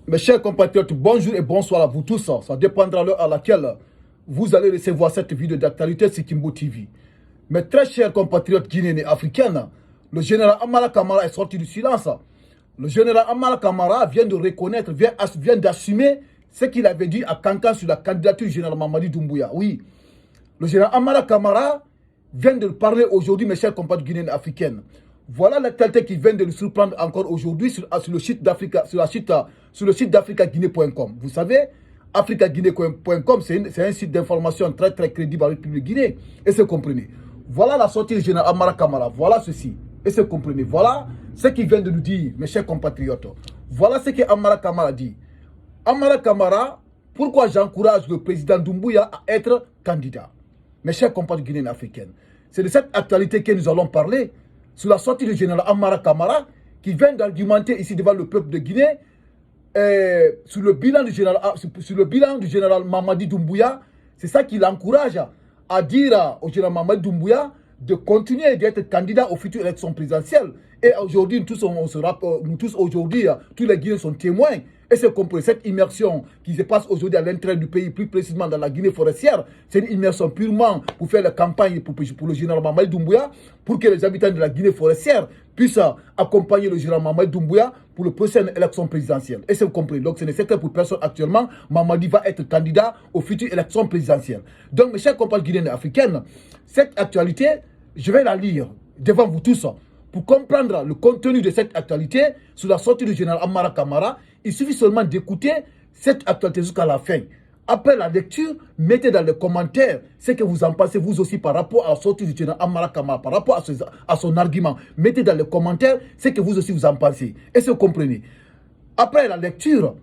Mes chers compatriotes, bonjour et bonsoir à vous tous. Ça dépendra de l'heure à laquelle vous allez recevoir cette vidéo d'actualité sur Kimbo TV. Mes très chers compatriotes guinéens et africains, le général Amara Kamara est sorti du silence. Le général Amara Kamara vient de reconnaître, vient d'assumer ce qu'il avait dit à Kankan sur la candidature du général Mamadi Doumbouya. Oui, le général Amara Kamara vient de parler aujourd'hui, mes chers compatriotes guinéens et africains. Voilà l'actualité qui vient de nous surprendre encore aujourd'hui sur le site d'Africa, sur le site d'africaguinée.com. Vous savez, africaguinée.com, c'est un site d'information très crédible en République de Guinée. Et c'est comprenez. Voilà la sortie du général Amara Kamara. Voilà ceci. Et c'est comprenez. Voilà ce qu'il vient de nous dire, mes chers compatriotes. Voilà ce que Amara Kamara dit. Amara Kamara, pourquoi j'encourage le président Doumbouya à être candidat? Mes chers compatriotes guinéens et africains, c'est de cette actualité que nous allons parler. Sur la sortie du général Amara Kamara, qui vient d'argumenter ici devant le peuple de Guinée, sur le bilan du général Mamadi Doumbouya. C'est ça qui l'encourage à dire au général Mamadi Doumbouya de continuer d'être candidat aux futures élections présidentielles. Et aujourd'hui, tous aujourd'hui, tous les Guinéens sont témoins. Et c'est compris, cette immersion qui se passe aujourd'hui à l'intérieur du pays, plus précisément dans la Guinée forestière, c'est une immersion purement pour faire la campagne pour le général Mamadi Doumbouya, pour que les habitants de la Guinée forestière puissent accompagner le général Mamadi Doumbouya pour la prochaine élection présidentielle. Et c'est compris. Donc ce n'est secret pour personne actuellement. Mamadi va être candidat aux futures élections présidentielles. Donc mes chers compatriotes guinéens et africains, cette actualité, je vais la lire devant vous tous. Pour comprendre le contenu de cette actualité sur la sortie du général Amara Kamara, il suffit seulement d'écouter cette actualité jusqu'à la fin. Après la lecture, mettez dans les commentaires ce que vous en pensez vous aussi par rapport à la sortie du général Amara Kamara, par rapport à son argument. Mettez dans les commentaires ce que vous aussi vous en pensez. Et si vous comprenez. Après la lecture,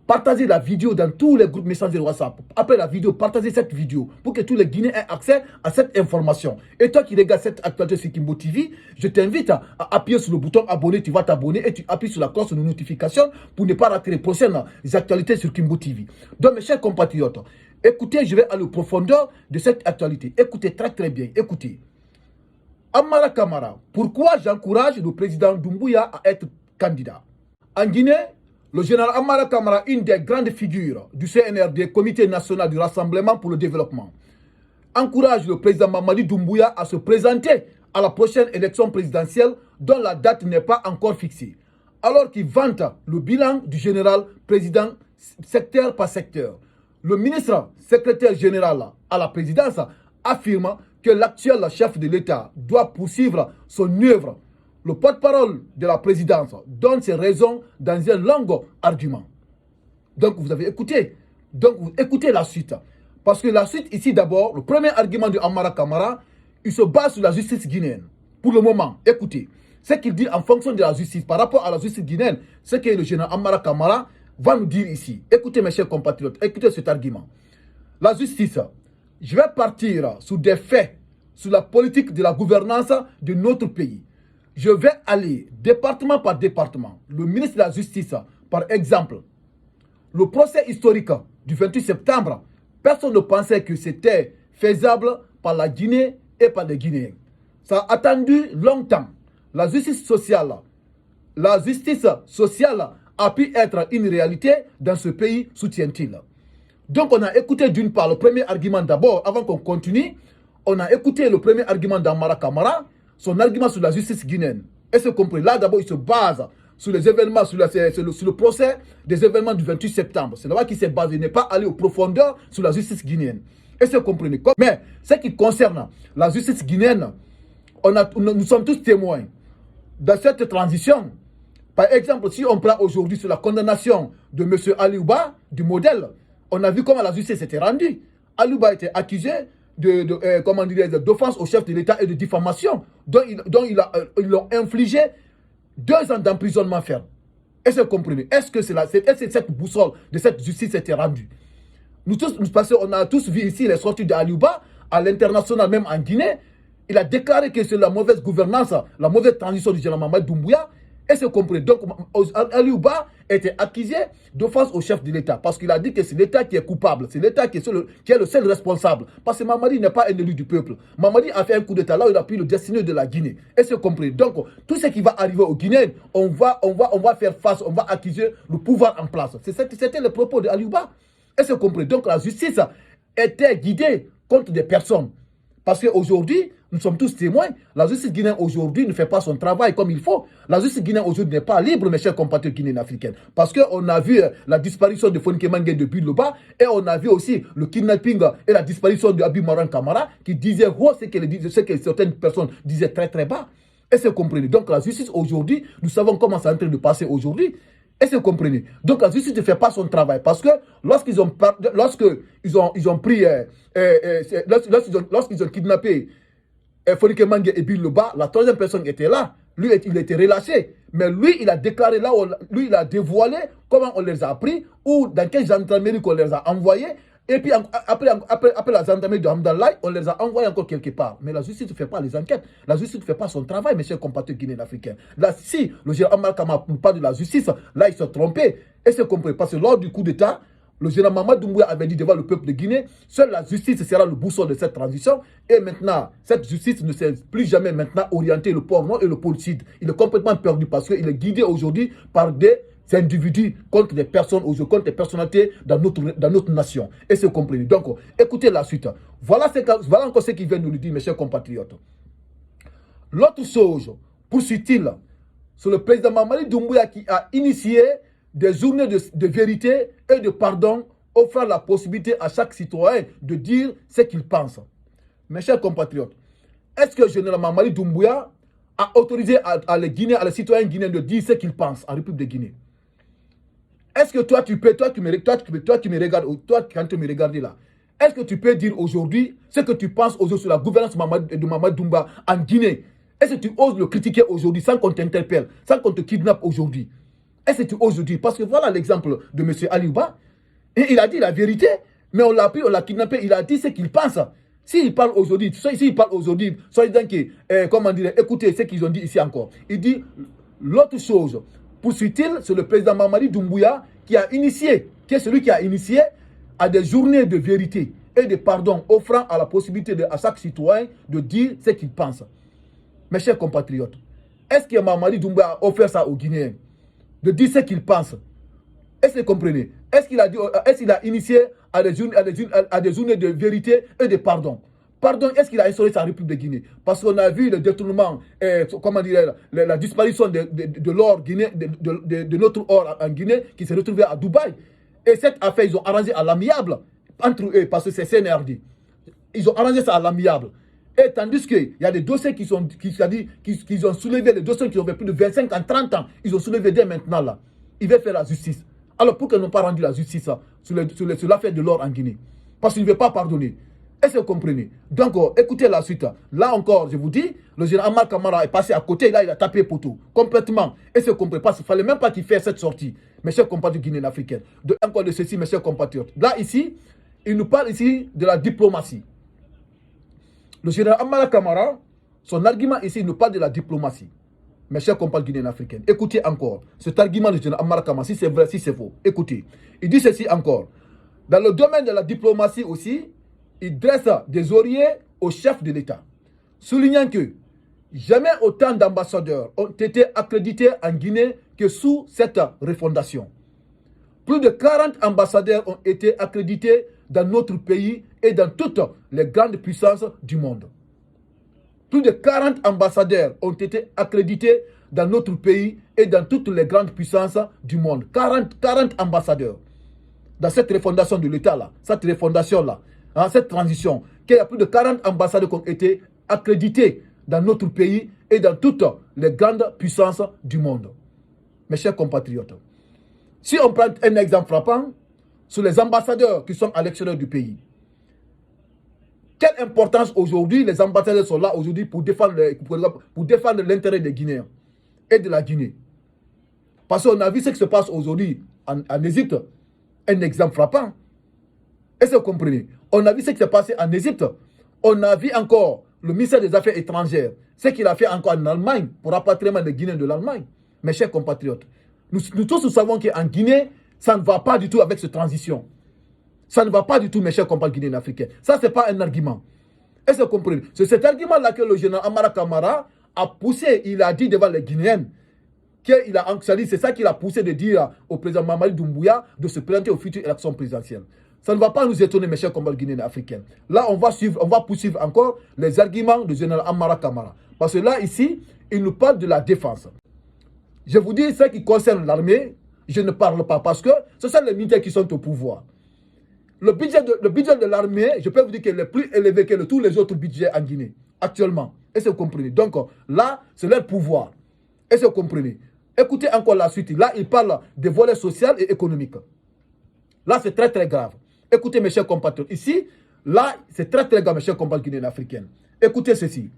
partagez la vidéo dans tous les groupes messagers WhatsApp. Après la vidéo, partagez cette vidéo pour que tous les Guinéens aient accès à cette information. Et toi qui regardes cette actualité sur Kimbo TV, je t'invite à appuyer sur le bouton abonner, tu vas t'abonner et tu appuies sur la cloche de notification pour ne pas rater les prochaines actualités sur Kimbo TV. Donc mes chers compatriotes, écoutez, je vais aller aux profondeurs de cette actualité. Écoutez très bien, écoutez. Amara Kamara, pourquoi j'encourage le président Doumbouya à être candidat? En Guinée, le général Amara Kamara, une des grandes figures du CNRD, Comité national du rassemblement pour le développement, encourage le président Mamadi Doumbouya à se présenter à la prochaine élection présidentielle dont la date n'est pas encore fixée, alors qu'il vante le bilan du général président secteur par secteur. Le ministre secrétaire général à la présidence affirme que l'actuel chef de l'État doit poursuivre son œuvre. Le porte-parole de la présidence donne ses raisons dans un long argument. Donc vous avez écouté. Donc vous écoutez la suite. Parce que la suite ici d'abord, le premier argument de Amara Kamara, il se base sur la justice guinéenne. Pour le moment, écoutez. Ce qu'il dit en fonction de la justice, par rapport à la justice guinéenne, ce que le général Amara Kamara va nous dire ici. Écoutez mes chers compatriotes, écoutez cet argument. La justice, je vais partir sur des faits, sur la politique de la gouvernance de notre pays. Je vais aller département par département. Le ministre de la Justice, par exemple, le procès historique du 28 septembre, personne ne pensait que c'était faisable par la Guinée et par les Guinéens. Ça a attendu longtemps. La justice sociale a pu être une réalité dans ce pays, soutient-il. Donc on a écouté d'une part le premier argument d'abord, avant qu'on continue, on a écouté le premier argument d'Amara Kamara, son argument sur la justice guinéenne. Et c'est compris. Là, d'abord, il se base sur les événements, sur le procès des événements du 28 septembre. C'est là qu'il s'est basé. Il n'est pas allé aux profondeurs sur la justice guinéenne. Et c'est compris. Mais ce qui concerne la justice guinéenne, nous sommes tous témoins de cette transition. Par exemple, si on prend aujourd'hui sur la condamnation de M. Aliouba, du modèle, on a vu comment la justice s'était rendue. Aliouba était accusé d'offense au chef de l'État et de diffamation, dont ils l'ont infligé 2 ans d'emprisonnement ferme. Est-ce que vous comprenez? Est-ce que cette boussole de cette justice était rendue? On a tous vu ici les sorties d'Aliouba à l'international, même en Guinée. Il a déclaré que c'est la mauvaise gouvernance, la mauvaise transition du général Mamadi Doumbouya Et c'est compris. Donc, Aliouba était accusé d'offense au chef de l'État parce qu'il a dit que c'est l'État qui est coupable, c'est l'État qui est le seul responsable. Parce que Mamadi n'est pas un élu du peuple. Mamadi a fait un coup d'État là où il a pris le destin de la Guinée. Et c'est compris. Donc, tout ce qui va arriver aux Guinéens, on va faire face, on va accuser le pouvoir en place. C'était le propos de Aliouba. Et c'est compris. Donc, la justice était guidée contre des personnes. Parce qu'aujourd'hui, nous sommes tous témoins. La justice guinéenne aujourd'hui ne fait pas son travail comme il faut. La justice guinéenne aujourd'hui n'est pas libre, mes chers compatriotes guinéens africains. Parce qu'on a vu la disparition de Fonike Mange de Biloba et on a vu aussi le kidnapping et la disparition de Abi Maran Kamara qui disait haut ce que certaines personnes disaient très très bas. Et c'est compris. Donc la justice aujourd'hui, nous savons comment c'est en train de passer aujourd'hui. Et c'est compris. Donc la justice ne fait pas son travail parce que lorsqu'ils ont kidnappé Fonike Mange et Biloba, la troisième personne était là. Lui, il était relâché. Mais lui, il a déclaré là, lui, il a dévoilé comment on les a pris ou dans quelle gendarmerie qu'on les a envoyés. Et puis après la gendarmerie de Hamdallah, on les a envoyés encore quelque part. Mais la justice ne fait pas les enquêtes. La justice ne fait pas son travail, mes chers compatriotes guinéens africains. Là, si le général Amalkama ne parle pas de la justice, là, il s'est trompé. Et c'est compris. Parce que lors du coup d'État, le général Mamadou Doumbouya avait dit devant le peuple de Guinée, seule la justice sera le boussole de cette transition. Et maintenant, cette justice ne s'est plus jamais maintenant orientée le port nord et le pôle sud. Il est complètement perdu parce qu'il est guidé aujourd'hui par des individus contre des personnes, contre des personnalités dans notre nation. Et c'est compris. Donc, écoutez la suite. Voilà encore ce qu'il vient nous le dire, mes chers compatriotes. L'autre chose, poursuit-il, c'est le président Mamadi Doumbouya qui a initié des journées de vérité et de pardon, offrant la possibilité à chaque citoyen de dire ce qu'il pense. Mes chers compatriotes, est-ce que le général Mamadi Doumbouya a autorisé à les citoyens guinéens de dire ce qu'ils pensent en République de Guinée? Est-ce que toi, tu peux, toi qui me regardes, toi quand tu me regardes là, est-ce que tu peux dire aujourd'hui ce que tu penses aujourd'hui sur la gouvernance de Mamadi Doumbouya en Guinée? Est-ce que tu oses le critiquer aujourd'hui sans qu'on t'interpelle, sans qu'on te kidnappe aujourd'hui? Est-ce que tu oses le dire? Parce que voilà l'exemple de M. Aliouba. Et il a dit la vérité, mais on l'a pris, on l'a kidnappé, il a dit ce qu'il pense. S'il parle aujourd'hui, soyez disant que, comment dire, écoutez ce qu'ils ont dit ici encore. Il dit l'autre chose. Poursuit-il, c'est le président Mamadi Doumbouya qui est celui qui a initié à des journées de vérité et de pardon, offrant à la possibilité à chaque citoyen de dire ce qu'il pense. Mes chers compatriotes, est-ce que Mamadi Doumbouya a offert ça aux Guinéens? De dire ce qu'il pense? Est-ce que vous comprenez? Est-ce qu'il a initié à des journées de vérité et de pardon? Pardon, est-ce qu'il a instauré sa République de Guinée? Parce qu'on a vu le détournement, comment dire, la disparition de l'or guinéen, de notre or en Guinée qui s'est retrouvé à Dubaï. Et cette affaire, ils ont arrangé à l'amiable entre eux, parce que c'est CNRD. Ils ont arrangé ça à l'amiable. Et tandis qu'il y a des dossiers qu'ils ont soulevé, les dossiers qui ont fait plus de 25 ans, 30 ans, ils ont soulevé dès maintenant là. Ils veulent faire la justice. Alors pourquoi ils n'ont pas rendu la justice sur l'affaire de l'or en Guinée? Parce qu'ils ne veulent pas pardonner. Est-ce que vous comprenez? Donc, écoutez la suite. Là encore, je vous dis, le général Amar Kamara est passé à côté, là, il a tapé poteau. Complètement. Est-ce que vous comprenez? Parce qu'il ne fallait même pas qu'il fasse cette sortie, mes chers compatriotes guinéens africains. Encore de ceci, mes chers compatriotes. Là, ici, il nous parle ici de la diplomatie. Le général Amara Kamara, son argument ici, il nous parle de la diplomatie. Mes chers compatriotes guinéens africains, écoutez encore cet argument du général Amara Kamara, si c'est vrai, si c'est faux. Écoutez, il dit ceci encore. Dans le domaine de la diplomatie aussi, il dresse des oreillers au chef de l'État, soulignant que jamais autant d'ambassadeurs ont été accrédités en Guinée que sous cette refondation. Plus de 40 ambassadeurs ont été accrédités dans notre pays et dans toutes les grandes puissances du monde. Plus de 40 ambassadeurs ont été accrédités dans notre pays et dans toutes les grandes puissances du monde. 40 ambassadeurs. Dans cette refondation de l'État-là, cette refondation-là, cette transition, qu'il y a plus de 40 ambassadeurs qui ont été accrédités dans notre pays et dans toutes les grandes puissances du monde. Mes chers compatriotes, si on prend un exemple frappant sur les ambassadeurs qui sont à l'extérieur du pays, quelle importance aujourd'hui les ambassadeurs sont là aujourd'hui pour défendre l'intérêt des Guinéens et de la Guinée? Parce qu'on a vu ce qui se passe aujourd'hui en Égypte, un exemple frappant. Est-ce que vous comprenez? On a vu ce qui s'est passé en Égypte. On a vu encore le ministère des Affaires étrangères, ce qu'il a fait encore en Allemagne pour rapatriement des Guinéens de l'Allemagne. mes chers compatriotes. Nous tous, nous savons qu'en Guinée, ça ne va pas du tout avec cette transition. Ça ne va pas du tout, mes chers compatriotes guinéens africains. Ça, ce n'est pas un argument. Est-ce que vous comprenez? C'est cet argument-là que le général Amara Kamara a poussé, il a dit devant les Guinéens, c'est ça qu'il a poussé de dire au président Mamadi Doumbouya de se présenter aux futures élections présidentielles. Ça ne va pas nous étonner, mes chers compatriotes guinéens africains. Là, on va poursuivre encore les arguments du général Amara Kamara. Parce que là, ici, il nous parle de la défense. Je vous dis, ce qui concerne l'armée, je ne parle pas parce que ce sont les militaires qui sont au pouvoir. Le budget de l'armée, je peux vous dire qu'il est plus élevé que tous les autres budgets en Guinée, actuellement. Est-ce que vous comprenez? Donc là, c'est leur pouvoir. Est-ce que vous comprenez? Écoutez encore la suite. Là, il parle de volets social et économique. Là, c'est très, très grave. Écoutez, mes chers compatriotes. Ici, là, c'est très, très grave, mes chers compatriotes guinéens africains. Écoutez ceci.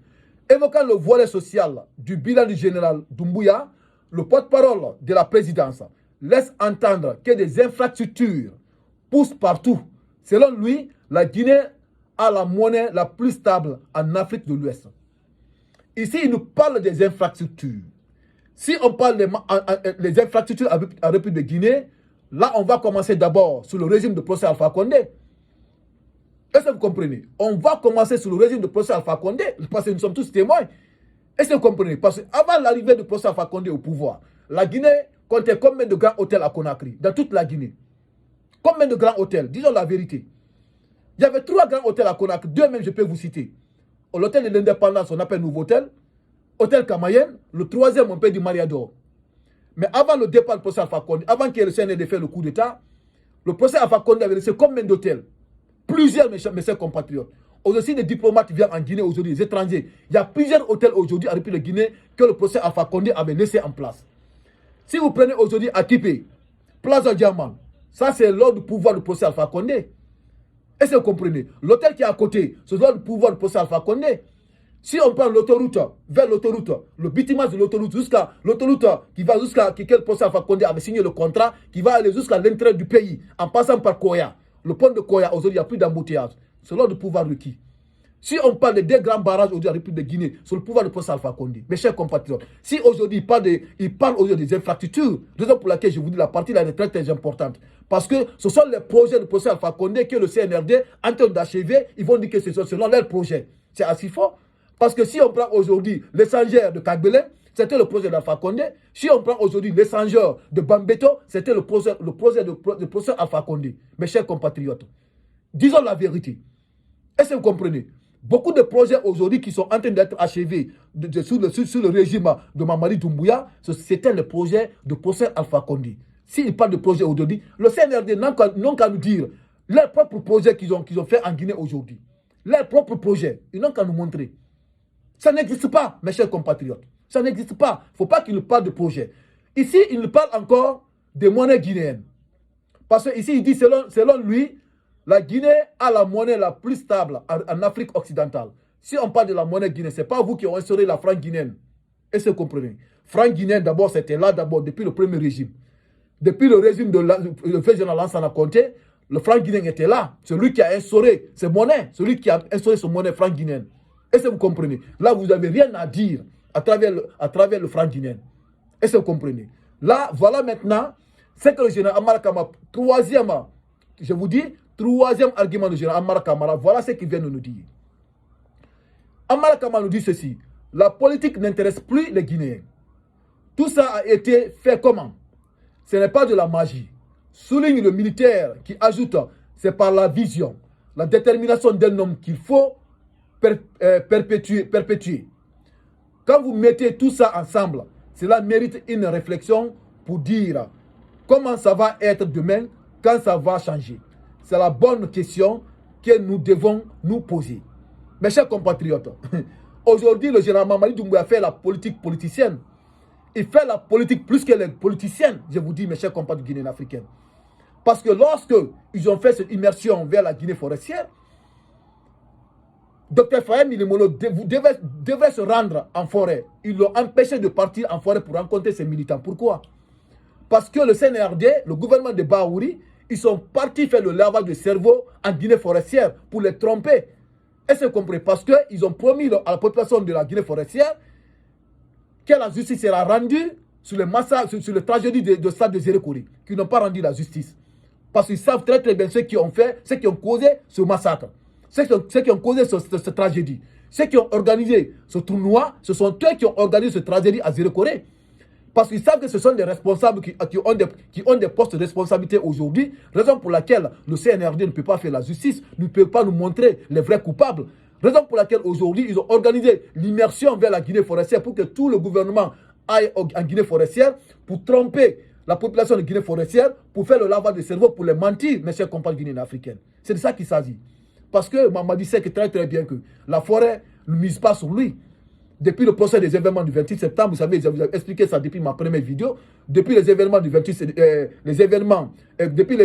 Évoquant le volet social du bilan du général Doumbouya, le porte-parole de la présidence laisse entendre que des infrastructures poussent partout. Selon lui, la Guinée a la monnaie la plus stable en Afrique de l'Ouest. Ici, il nous parle des infrastructures. Si on parle des infrastructures en République de Guinée, là, on va commencer d'abord sur le régime de procès Alpha Condé. Est-ce que vous comprenez? On va commencer sur le régime de procès Alpha Condé, parce que nous sommes tous témoins. Est-ce que vous comprenez? Parce qu'avant l'arrivée du procès Alpha Condé au pouvoir, la Guinée comptait combien de grands hôtels à Conakry? Dans toute la Guinée. Combien de grands hôtels? Disons la vérité. Il y avait 3 grands hôtels à Conakry. 2 même, je peux vous citer. L'hôtel de l'Indépendance, on appelle Nouveau Hôtel. Hôtel Kamayen. Le 3e, on peut dire Mariador. Mais avant le départ du procès Alpha Condé, avant que le CNRD fait le coup d'État, le procès Alpha Condé avait laissé combien d'hôtels? Plusieurs, mes chers compatriotes. Aujourd'hui, des diplomates viennent en Guinée, aujourd'hui, des étrangers. Il y a plusieurs hôtels aujourd'hui en République de Guinée que le procès Alpha Condé avait laissé en place. Si vous prenez aujourd'hui Akipé, Plaza Diamant, ça c'est lors du pouvoir du procès Alpha Condé. Est-ce que vous comprenez? L'hôtel qui est à côté, c'est lors du pouvoir du procès Alpha Condé. Si on prend l'autoroute, vers l'autoroute, le bâtiment de l'autoroute, jusqu'à l'autoroute qui va jusqu'à quel procès Alpha Condé avait signé le contrat, qui va aller jusqu'à l'entrée du pays, en passant par Koya. Le pont de Koya, aujourd'hui, il n'y a plus d'embouteillage. C'est lors du pouvoir de qui? Si on parle de 2 grands barrages aujourd'hui en République de Guinée, sur le pouvoir du procès Alpha Condé, mes chers compatriotes, si aujourd'hui il parle aujourd'hui des infrastructures, raison pour laquelle je vous dis la partie là est très très importante. Parce que ce sont les projets du procès Alpha Condé que le CNRD, en train d'achever, ils vont dire que c'est selon leurs projets. C'est assez fort. Parce que si on prend aujourd'hui l'échangeur de Kagbele, c'était le projet d'Alpha Condé. Si on prend aujourd'hui l'échangeur de Bambeto, c'était le projet de procès Alpha Condé. Mes chers compatriotes, disons la vérité. Est-ce que vous comprenez? Beaucoup de projets aujourd'hui qui sont en train d'être achevés sous le régime de Mamadi Doumbouya, c'était le projet de procès Alpha Condé. S'il parle de projet aujourd'hui, le CNRD n'ont qu'à nous dire leurs propres projets qu'ils ont fait en Guinée aujourd'hui. Leurs propres projets, ils n'ont qu'à nous montrer. Ça n'existe pas, mes chers compatriotes. Ça n'existe pas. Il ne faut pas qu'il nous parle de projet. Ici, il nous parle encore des monnaies guinéennes. Parce qu'ici, il dit, selon lui, la Guinée a la monnaie la plus stable en Afrique occidentale. Si on parle de la monnaie guinéenne, ce n'est pas vous qui avez instauré la franc guinéenne. Est-ce que vous comprenez? Franc guinéen, d'abord, c'était là, depuis le premier régime. Depuis le régime de le fait général Lansana Conté, le franc guinéen était là. Celui qui a instauré ces monnaies, celui qui a instauré ce monnaie franc guinéenne. Est-ce que vous comprenez? Là, vous n'avez rien à dire à travers le franc guinéen. Est-ce que vous comprenez? Là, voilà maintenant, c'est que le général Amara Kamara, troisième argument du général Amara Kamara, voilà ce qu'il vient de nous dire. Amara Kamara nous dit ceci: la politique n'intéresse plus les Guinéens. Tout ça a été fait comment? Ce n'est pas de la magie. Souligne le militaire qui ajoute, c'est par la vision, la détermination d'un homme qu'il faut perpétuer. Quand vous mettez tout ça ensemble, cela mérite une réflexion pour dire comment ça va être demain, quand ça va changer. C'est la bonne question que nous devons nous poser. Mes chers compatriotes, aujourd'hui, le général Mamadi Doumbouya fait la politique politicienne. Il fait la politique plus que les politiciens, je vous dis, mes chers compatriotes guinéens africains. Parce que lorsque ils ont fait cette immersion vers la Guinée forestière, Dr Fahem Milimolo devait se rendre en forêt. Ils l'ont empêché de partir en forêt pour rencontrer ses militants. Pourquoi? Parce que le CNRD, le gouvernement de Baouri, ils sont partis faire le lavage de cerveau en Guinée forestière pour les tromper. Est-ce que vous comprenez? Parce qu'ils ont promis à la population de la Guinée forestière que la justice sera rendue sur les massacres, sur les tragédies de stade de Zérekoré, qui n'ont pas rendu la justice. Parce qu'ils savent très très bien ceux qui ont fait, ceux qui ont causé ce massacre, ceux qui ont causé cette tragédie, ceux qui ont organisé ce tournoi, ce sont eux qui ont organisé cette tragédie à Zérekoré. Parce qu'ils savent que ce sont les responsables qui ont des postes de responsabilité aujourd'hui, raison pour laquelle le CNRD ne peut pas faire la justice, ne peut pas nous montrer les vrais coupables. Raison pour laquelle aujourd'hui, ils ont organisé l'immersion vers la Guinée forestière pour que tout le gouvernement aille en Guinée forestière pour tromper la population de Guinée forestière, pour faire le lavage de cerveau, pour les mentir, mes chers compagnes guinéennes africaines. C'est de ça qu'il s'agit. Parce que Mamadi sait que très très bien que la forêt ne mise pas sur lui. Depuis le procès des événements du 28 septembre, vous savez, je vous ai expliqué ça depuis ma première vidéo. Depuis les événements du 28 depuis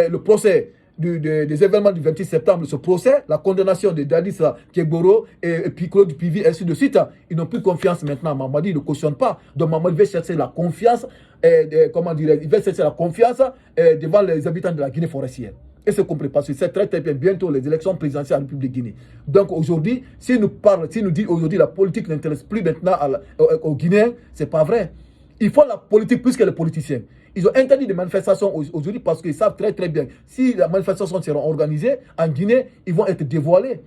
le procès des événements du 28 septembre, ce procès, la condamnation de Dadis Keboro et puis Claude Pivi, ainsi de suite, ils n'ont plus confiance maintenant à Mamadi, ils ne cautionnent pas. Donc Mamadi va chercher la confiance, il va chercher la confiance devant les habitants de la Guinée forestière. Et c'est compris parce que c'est très très bien bientôt les élections présidentielles en République de Guinée. Donc aujourd'hui, si nous dit aujourd'hui la politique n'intéresse plus maintenant aux Guinéens, c'est pas vrai. Ils font la politique plus que les politiciens. Ils ont interdit des manifestations aujourd'hui parce qu'ils savent très très bien si les manifestations seront organisées en Guinée, ils vont être dévoilés.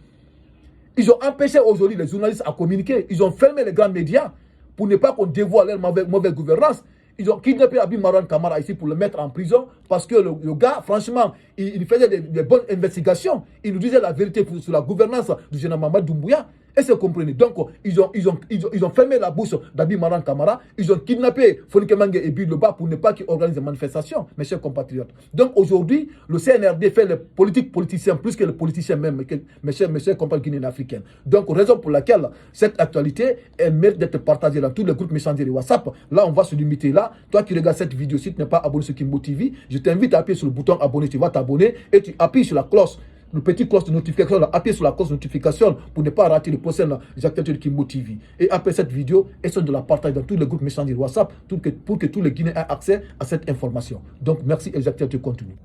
Ils ont empêché aujourd'hui les journalistes à communiquer. Ils ont fermé les grands médias pour ne pas qu'on dévoile leur mauvaise gouvernance. Ils ont kidnappé Abi Marouane Kamara ici pour le mettre en prison parce que le gars, franchement, il faisait des bonnes investigations. Il nous disait la vérité sur la gouvernance du général Mamadou Doumbouya. Et c'est compris. Donc, ils ont fermé la bouche d'Abi Marouane Kamara. Ils ont kidnappé Fonike Mange et Biloba pour ne pas qu'ils organisent des manifestations, mes chers compatriotes. Donc, aujourd'hui, le CNRD fait les politiques politiciens plus que les politiciens même, mes chers compatriotes guinéens africains. Donc, raison pour laquelle cette actualité, elle mérite d'être partagée dans tous les groupes messagers de WhatsApp. Là, on va se limiter là. Toi qui regardes cette vidéo, si tu n'es pas abonné sur Kimbo TV, je t'invite à appuyer sur le bouton abonner. Tu vas t'abonner et tu appuies sur la cloche. Le petit cloche de notification, appuyer sur la cloche de notification pour ne pas rater les prochaines actualités de Kimbo TV. Et après cette vidéo, essaie de la partager dans tous les groupes messagers WhatsApp pour que tous les Guinéens aient accès à cette information. Donc, merci et les actualités continuent.